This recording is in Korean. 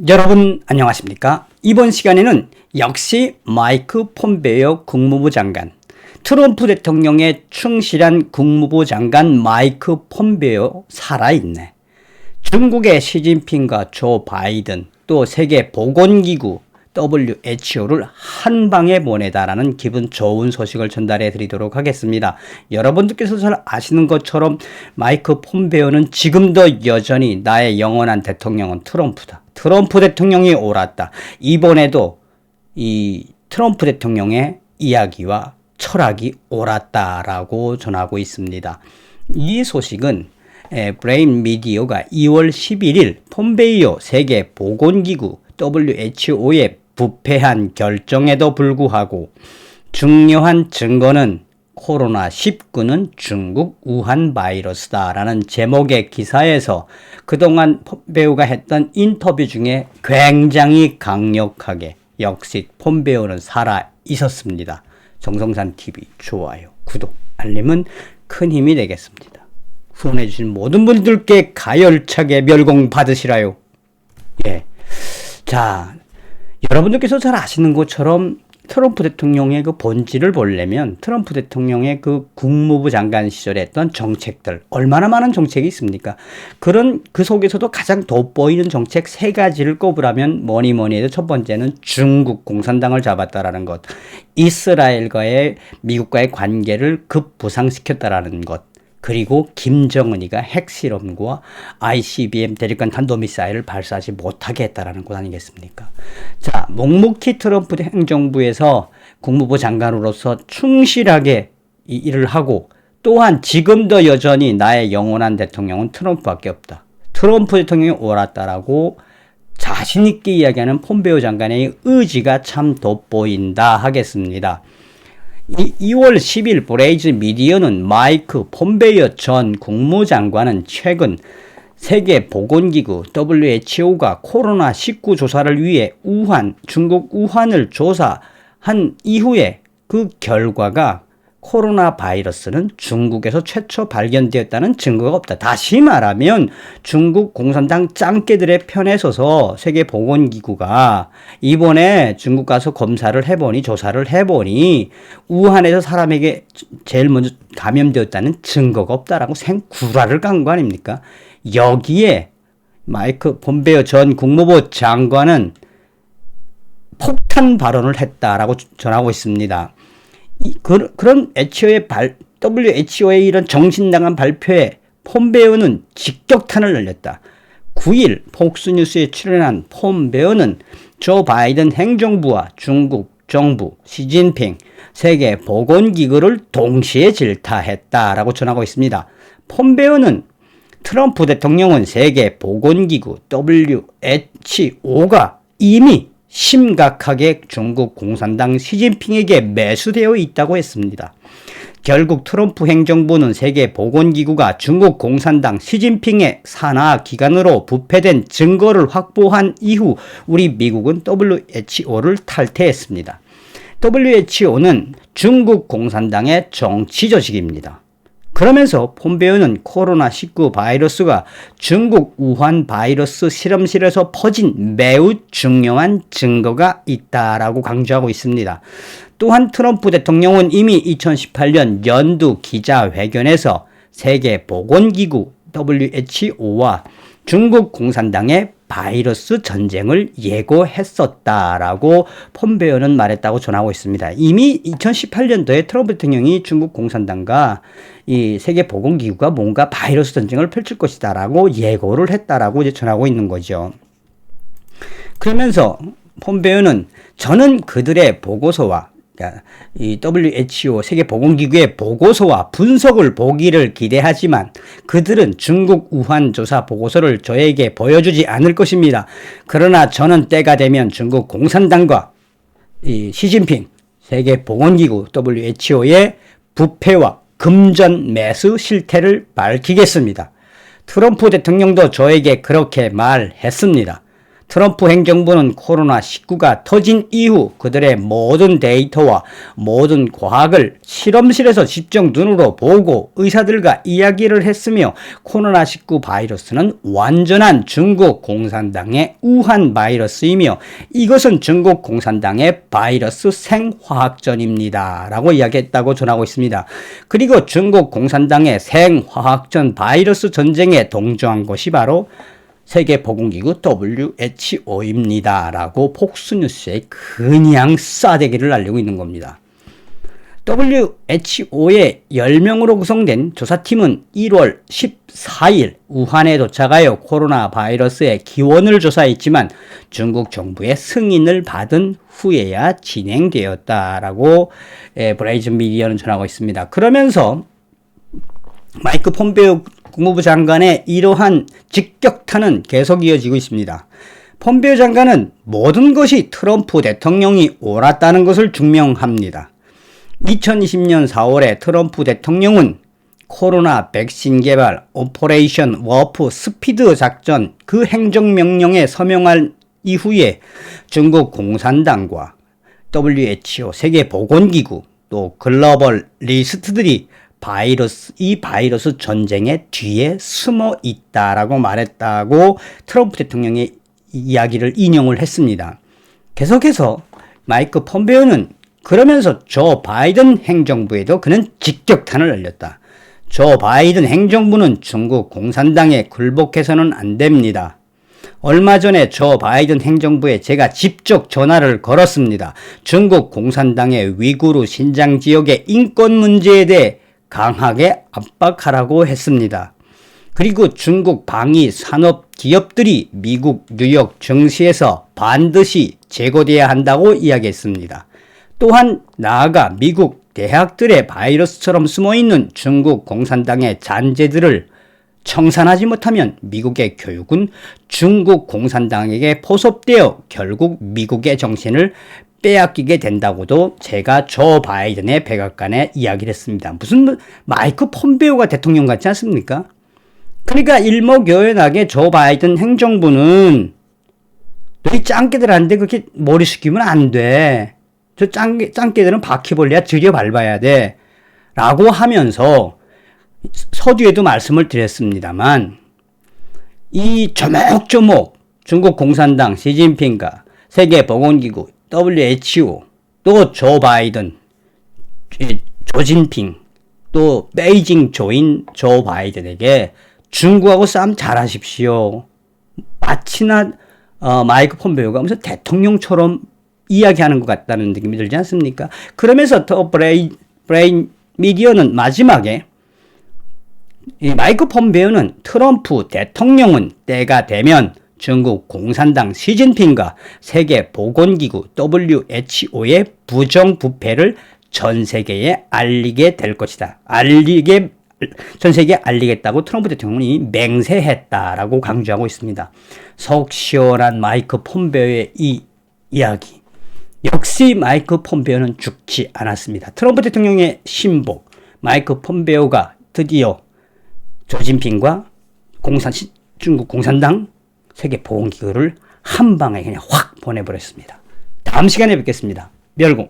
여러분 안녕하십니까? 이번 시간에는 역시 마이크 폼페이오 국무부 장관, 트럼프 대통령의 충실한 국무부 장관 마이크 폼페이오 살아있네. 중국의 시진핑과 조 바이든, 또 세계 보건기구 WHO를 한 방에 보내다라는 기분 좋은 소식을 전달해 드리도록 하겠습니다. 여러분들께서 잘 아시는 것처럼 마이크 폼페이오는 지금도 여전히 나의 영원한 대통령은 트럼프다. 트럼프 대통령이 옳았다. 이번에도 이 트럼프 대통령의 이야기와 철학이 옳았다라고 전하고 있습니다. 이 소식은 브레인 미디어가 2월 11일 폼페이오 세계 보건기구 WHO의 부패한 결정에도 불구하고 중요한 증거는 코로나19는 중국 우한 바이러스다라는 제목의 기사에서 그동안 폼페이오가 했던 인터뷰 중에 굉장히 강력하게 역시 폼페이오는 살아 있었습니다. 정성산TV 좋아요, 구독, 알림은 큰 힘이 되겠습니다. 후원해주신 모든 분들께 가열차게 멸공 받으시라요. 자, 여러분들께서 잘 아시는 것처럼 트럼프 대통령의 그 본질을 보려면 트럼프 대통령의 그 국무부 장관 시절에 했던 정책들, 얼마나 많은 정책이 있습니까? 그 속에서도 가장 돋보이는 정책 세 가지를 꼽으라면 뭐니 해도 첫 번째는 중국 공산당을 잡았다라는 것, 이스라엘과의 미국과의 관계를 급부상시켰다라는 것, 그리고 김정은이가 핵실험과 ICBM 대륙간 탄도미사일을 발사하지 못하게 했다라는 것 아니겠습니까? 자, 묵묵히 트럼프 행정부에서 국무부 장관으로서 충실하게 이 일을 하고, 또한 지금도 여전히 나의 영원한 대통령은 트럼프밖에 없다. 트럼프 대통령이 옳았다라고 자신 있게 이야기하는 폼페이오 장관의 의지가 참 돋보인다 하겠습니다. 2월 10일 브레이즈 미디어는 마이크 폼페이오 전 국무장관은 최근 세계보건기구 WHO가 코로나19 조사를 위해 중국 우한을 조사한 이후에 그 결과가 코로나 바이러스는 중국에서 최초 발견되었다는 증거가 없다. 다시 말하면 중국 공산당 짱깨들의 편에 서서 세계보건기구가 이번에 중국 가서 조사를 해보니 우한에서 사람에게 제일 먼저 감염되었다는 증거가 없다라고 생구라를 깐 거 아닙니까? 여기에 마이크 폼페이오 전 국무부 장관은 폭탄 발언을 했다라고 전하고 있습니다. 그런 WHO의 이런 정신나간 발표에 폼페이오는 직격탄을 날렸다. 9일 폭스뉴스에 출연한 폼페이오는 조 바이든 행정부와 중국 정부, 시진핑, 세계 보건기구를 동시에 질타했다라고 전하고 있습니다. 폼페이오는 트럼프 대통령은 세계 보건기구 WHO가 이미 심각하게 중국 공산당 시진핑에게 매수되어 있다고 했습니다. 결국 트럼프 행정부는 세계보건기구가 중국 공산당 시진핑의 산하기관으로 부패된 증거를 확보한 이후 우리 미국은 WHO를 탈퇴했습니다. WHO는 중국 공산당의 정치 조직입니다. 그러면서 폼페이오는 코로나19 바이러스가 중국 우한 바이러스 실험실에서 퍼진 매우 중요한 증거가 있다라고 강조하고 있습니다. 또한 트럼프 대통령은 이미 2018년 연두 기자회견에서 세계보건기구 WHO와 중국 공산당의 바이러스 전쟁을 예고했었다라고 폼페이오는 말했다고 전하고 있습니다. 이미 2018년도에 트럼프 대통령이 중국 공산당과 이 세계보건기구가 뭔가 바이러스 전쟁을 펼칠 것이다라고 예고를 했다라고 이제 전하고 있는 거죠. 그러면서 폼페이오는 저는 그들의 보고서와 이 WHO 세계보건기구의 보고서와 분석을 보기를 기대하지만 그들은 중국 우한 조사 보고서를 저에게 보여주지 않을 것입니다. 그러나 저는 때가 되면 중국 공산당과 이 시진핑 세계보건기구 WHO의 부패와 금전 매수 실태를 밝히겠습니다. 트럼프 대통령도 저에게 그렇게 말했습니다. 트럼프 행정부는 코로나19가 터진 이후 그들의 모든 데이터와 모든 과학을 실험실에서 직접 눈으로 보고 의사들과 이야기를 했으며 코로나19 바이러스는 완전한 중국 공산당의 우한 바이러스이며 이것은 중국 공산당의 바이러스 생화학전입니다. 라고 이야기했다고 전하고 있습니다. 그리고 중국 공산당의 생화학전 바이러스 전쟁에 동조한 것이 바로 세계보건기구 WHO입니다. 라고 폭스뉴스에 그냥 싸대기를 날리고 있는 겁니다. WHO의 10명으로 구성된 조사팀은 1월 14일 우한에 도착하여 코로나 바이러스의 기원을 조사했지만 중국 정부의 승인을 받은 후에야 진행되었다라고 브레이즌 미디어는 전하고 있습니다. 그러면서 마이크 폼페이오 국무부 장관의 이러한 직격탄은 계속 이어지고 있습니다. 폼페이오 장관은 모든 것이 트럼프 대통령이 옳았다는 것을 증명합니다. 2020년 4월에 트럼프 대통령은 코로나 백신 개발 오퍼레이션 워프 스피드 작전 그 행정명령에 서명한 이후에 중국 공산당과 WHO 세계보건기구 또 글로벌 리스트들이 이 바이러스 전쟁의 뒤에 숨어 있다라고 말했다고 트럼프 대통령의 이야기를 인용을 했습니다. 계속해서 마이크 폼페이오는 그러면서 조 바이든 행정부에도 그는 직격탄을 날렸다. 조 바이든 행정부는 중국 공산당에 굴복해서는 안 됩니다. 얼마 전에 조 바이든 행정부에 제가 직접 전화를 걸었습니다. 중국 공산당의 위구르 신장 지역의 인권 문제에 대해 강하게 압박하라고 했습니다. 그리고 중국 방위 산업 기업들이 미국 뉴욕 증시에서 반드시 제거돼야 한다고 이야기했습니다. 또한 나아가 미국 대학들의 바이러스처럼 숨어있는 중국 공산당의 잔재들을 청산하지 못하면 미국의 교육은 중국 공산당에게 포섭되어 결국 미국의 정신을 빼앗기게 된다고도 제가 조 바이든의 백악관에 이야기를 했습니다. 무슨 마이크 폼페이오가 대통령 같지 않습니까? 그러니까 일목요연하게 조 바이든 행정부는 너희 짱깨들한테 그렇게 머리 숙이면 안 돼. 저 짱깨들은 바퀴벌레야 들여 밟아야 돼. 라고 하면서 서두에도 말씀을 드렸습니다만 이 조목조목 중국 공산당 시진핑과 세계보건기구 WHO 또 조 바이든 조진핑 또 베이징 조인 조 바이든에게 중국하고 싸움 잘하십시오. 마치나 마이크 폼페이오가 무슨 대통령처럼 이야기하는 것 같다는 느낌이 들지 않습니까? 그러면서 더 브레인 미디어는 마지막에 이 마이크 폼페이오는 트럼프 대통령은 때가 되면 중국 공산당 시진핑과 세계보건기구 WHO의 부정부패를 전 세계에 알리게 될 것이다. 전 세계에 알리겠다고 트럼프 대통령이 맹세했다라고 강조하고 있습니다. 속 시원한 마이크 폼페이오의 이 이야기. 역시 마이크 폼페이오는 죽지 않았습니다. 트럼프 대통령의 신복 마이크 폼페이오가 드디어 조진핑과 중국 공산당 세계보건기구를 한 방에 그냥 확 보내버렸습니다. 다음 시간에 뵙겠습니다. 멸공.